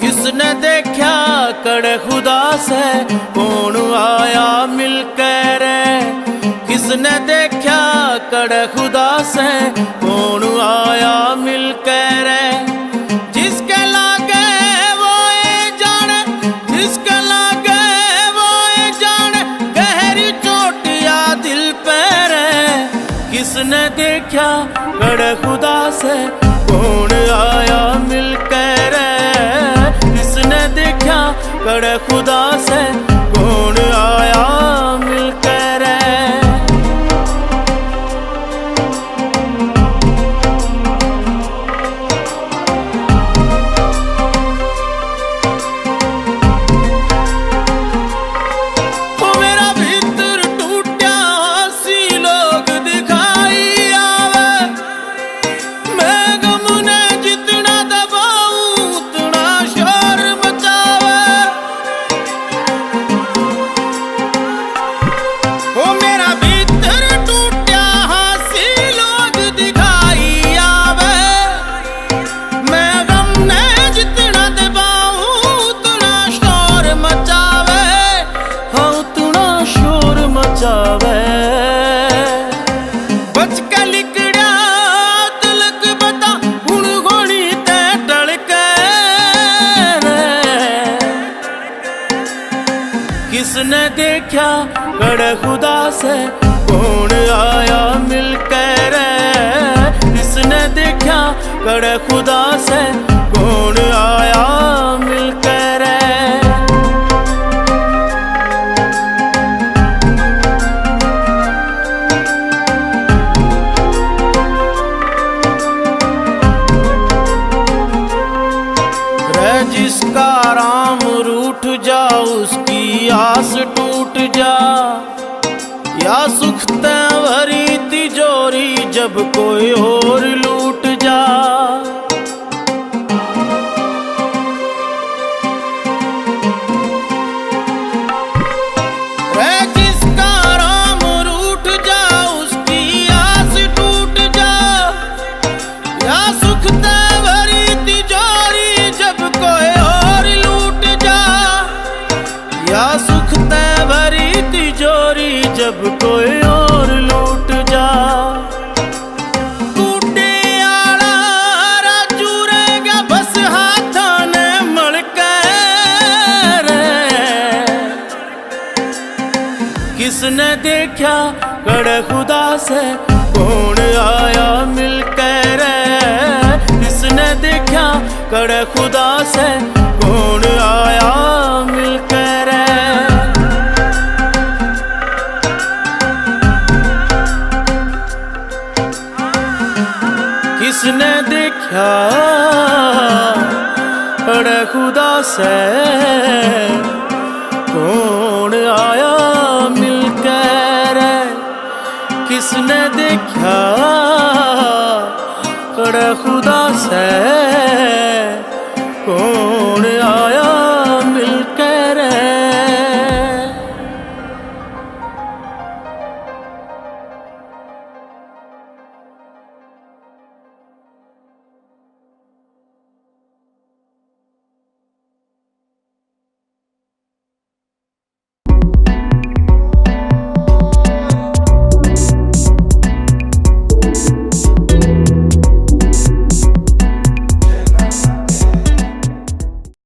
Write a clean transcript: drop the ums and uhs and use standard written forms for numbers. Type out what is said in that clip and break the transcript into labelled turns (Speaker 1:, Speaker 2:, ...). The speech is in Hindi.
Speaker 1: किसने देखा कड़े खुदा से कौन आया मिलकर रे। किसने देखा कड़े खुदा से कौन आया मिलकर रे। जिसके लागे वो ये जाने, जिसके लागे वो ये जाने, गहरी चोट या दिल पे रे। किसने देखा कड़े खुदा से कौन आया मिलकर रे। किसने देखा कड़े खुदा से कौन आया मिलकर रे। बच के लिकड़ा तिलक बता हुण घोड़ी ते टलके रे। किसने देखा कड़े खुदा से कौन आया मिलकर रे। किसने देखा कड़े खुदा से कौन आया मिलकर रे। जिसका राम रूठ जा उसकी आस टूट जा, या सुख ते भरी तिजोरी जब कोई और लूट जा। जिसका राम रूठ जा उसकी आस टूट जा, या सुख ते भरी तिजोरी जब कोई और लूट जा। या सुख ते भरी तिजोरी जब कोई और लूट जा। टूटे आला राजू रह गया बस हाथा ने मलकर रे। किसने देखा कड़े खुदा से कौन आया मिलकर रे। किसने देखा कड़े खुदा से कौन आया मिलकर रे। किसने देखा कड़े खुदा से कौन आया मिलकर रे। किसने देखा कड़े खुदा से कौन